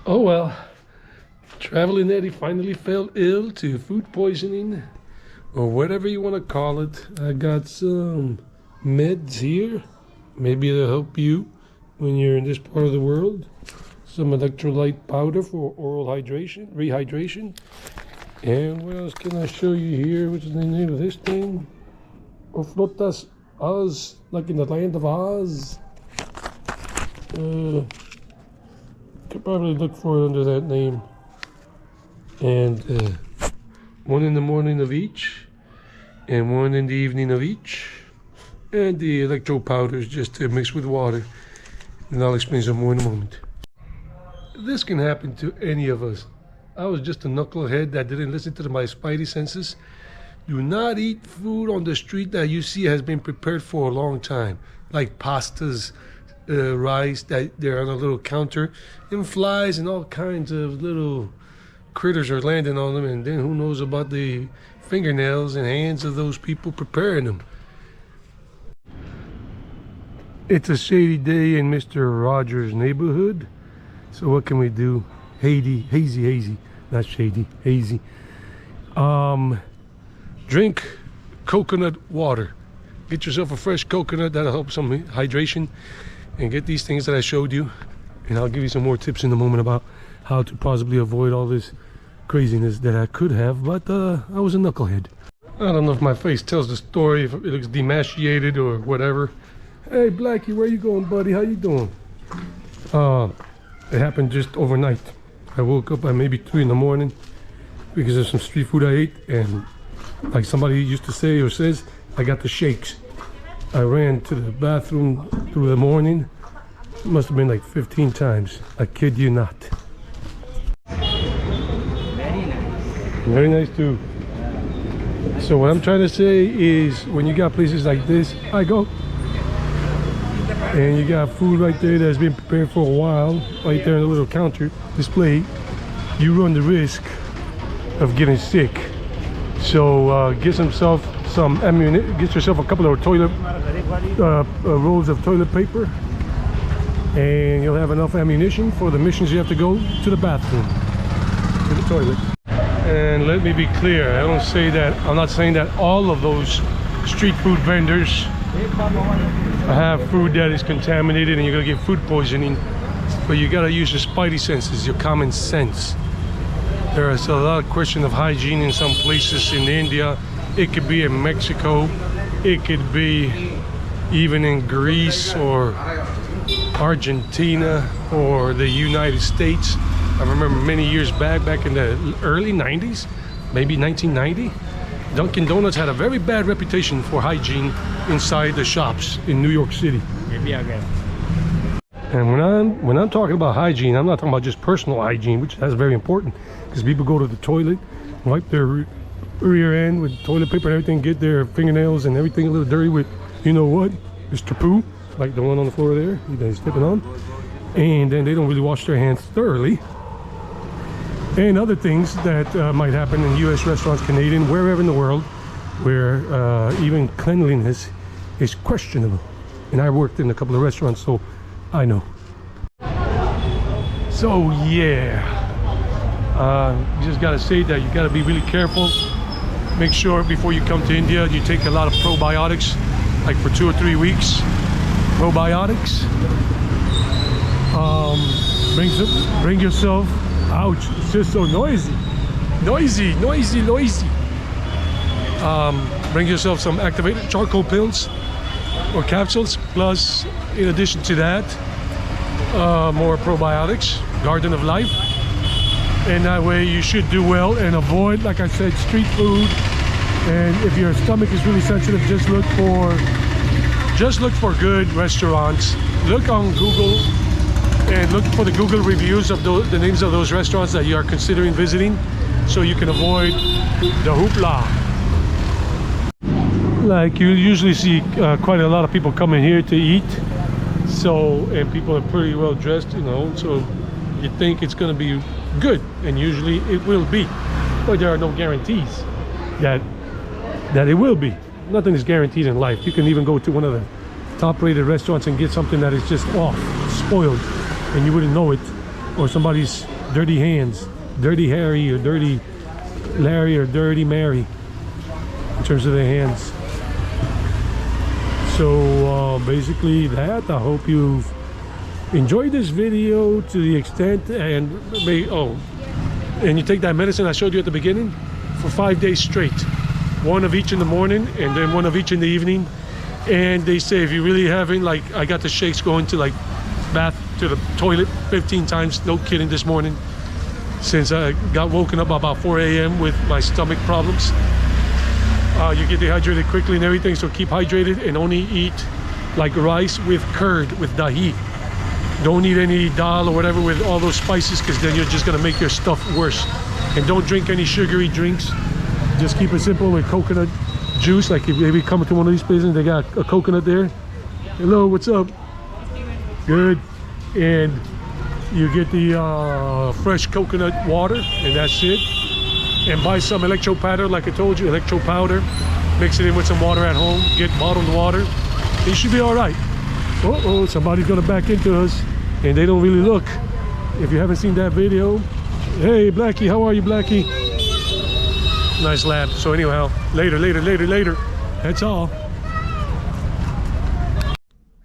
Oh well, Traveling Eddie finally fell ill to food poisoning, or whatever you want to call it. I got some meds here. Maybe it'll help you when you're in this part of the world. Some electrolyte powder for oral rehydration. And what else can I show you here? What's the name of this thing? Oflotas Oz, like in the land of Oz. Could probably look for it under that name. And one in the morning of each, and one in the evening of each. And the electro powders just to mix with water. And I'll explain some more in a moment. This can happen to any of us. I was just a knucklehead that didn't listen to my spidey senses. Do not eat food on the street that you see has been prepared for a long time, like pastas, rice that they're on a little counter, and flies and all kinds of little critters are landing on them, and then who knows about the fingernails and hands of those people preparing them. It's a shady day in Mr. Rogers' neighborhood, so what can we do? Hazy, not shady, hazy. Drink coconut water. Get yourself a fresh coconut, that'll help some hydration. And get these things that I showed you, and I'll give you some more tips in a moment about how to possibly avoid all this craziness that I could have, but I was a knucklehead. I don't know if my face tells the story, if it looks demaciated or whatever. Hey Blackie, where you going, buddy? How you doing? It happened just overnight. I woke up at maybe 3 in the morning because of some street food I ate, and like somebody used to say or says, I got the shakes. I ran to the bathroom through the morning. It must have been like 15 times. I kid you not. Very nice. Very nice too. So what I'm trying to say is, when you got places like this, and you got food right there that's been prepared for a while, right there in the little counter display, you run the risk of getting sick. So get yourself a couple of rolls of toilet paper, and you'll have enough ammunition for the missions you have to go to the bathroom, to the toilet. And let me be clear, I'm not saying that all of those street food vendors have food that is contaminated and you're gonna get food poisoning, but you gotta use your spidey senses, your common sense. There is a lot of question of hygiene in some places in India. It could be in Mexico, it could be even in Greece or Argentina or the United States. I remember many years back in the early 90s, maybe 1990, Dunkin' Donuts had a very bad reputation for hygiene inside the shops in New York City. Maybe again. And when I'm talking about hygiene, I'm not talking about just personal hygiene, which is very important, because people go to the toilet, wipe their rear end with toilet paper and everything, get their fingernails and everything a little dirty with, you know what, Mr. Pooh, like the one on the floor there that he's stepping on, and then they don't really wash their hands thoroughly. And other things that might happen in US restaurants, Canadian, wherever in the world, where even cleanliness is questionable. And I worked in a couple of restaurants, so I know. So yeah, you just gotta say that you gotta be really careful. Make sure before you come to India you take a lot of probiotics, like for 2 or 3 weeks. Probiotics. Bring yourself. Ouch! It's just so noisy. Bring yourself some activated charcoal pills or capsules. Plus, in addition to that, more probiotics, Garden of Life, and that way you should do well and avoid, like I said, street food. And if your stomach is really sensitive, just look for good restaurants. Look on Google and look for the Google reviews of the names of those restaurants that you are considering visiting, so you can avoid the hoopla. Like, you usually see quite a lot of people coming here to eat, and people are pretty well dressed, so you think it's going to be good, and usually it will be, but there are no guarantees that it will be. Nothing is guaranteed in life. You can even go to one of the top-rated restaurants and get something that is just off, spoiled, and you wouldn't know it or somebody's dirty hands, Dirty Harry or Dirty Larry or Dirty Mary in terms of their hands. So basically that, I hope you've enjoyed this video to the extent, and and you take that medicine I showed you at the beginning for 5 days straight, one of each in the morning and then one of each in the evening. And they say if you really haven't, like I got the shakes going to like bath to the toilet 15 times, no kidding, this morning, since I got woken up about 4 a.m. with my stomach problems. You get dehydrated quickly and everything, so keep hydrated and only eat like rice with curd, with dahi. Don't eat any dal or whatever with all those spices, because then you're just gonna make your stuff worse. And don't drink any sugary drinks. Just keep it simple with coconut juice. Like if maybe come to one of these places and they got a coconut there. Hello, what's up? Good. And you get the fresh coconut water, and that's it. And buy some electro powder, like I told you, electro powder. Mix it in with some water at home. Get bottled water. You should be all right. Uh-oh, somebody's gonna back into us, and they don't really look. If you haven't seen that video, hey Blackie, how are you, Blackie? Nice lab. So anyhow, later. That's all.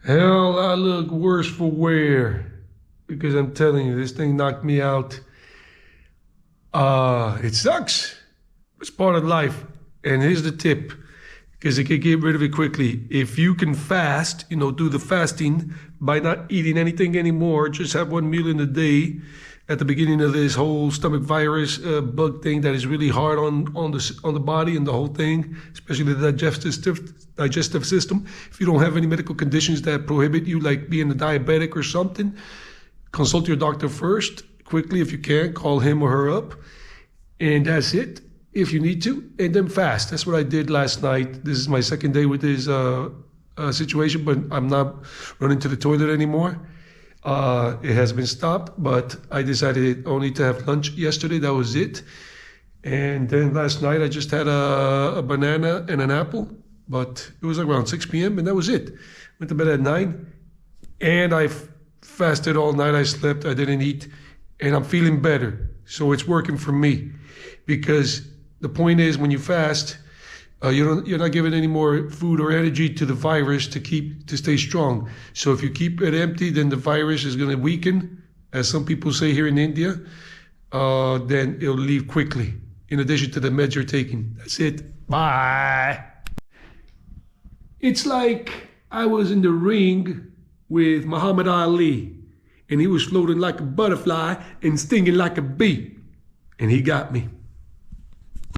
Hell, I look worse for wear, because I'm telling you, this thing knocked me out. It sucks. It's part of life. And here's the tip, because it can get rid of it quickly. If you can fast, do the fasting by not eating anything anymore, just have one meal in a day at the beginning of this whole stomach virus bug thing that is really hard on the body and the whole thing, especially the digestive system. If you don't have any medical conditions that prohibit you, like being a diabetic or something, consult your doctor first, quickly if you can, call him or her up, and that's it. If you need to, and then fast. That's what I did last night. This is my second day with this situation, but I'm not running to the toilet anymore. It has been stopped, but I decided only to have lunch yesterday. That was it. And then last night I just had a banana and an apple, but it was around 6 p.m. and that was it. Went to bed at 9, and I fasted all night. I slept, I didn't eat, and I'm feeling better. So it's working for me, because the point is, when you fast, you're not giving any more food or energy to the virus to stay strong. So if you keep it empty, then the virus is going to weaken, as some people say here in India. Then it'll leave quickly, in addition to the meds you're taking. That's it. Bye. It's like I was in the ring with Muhammad Ali, and he was floating like a butterfly and stinging like a bee, and he got me.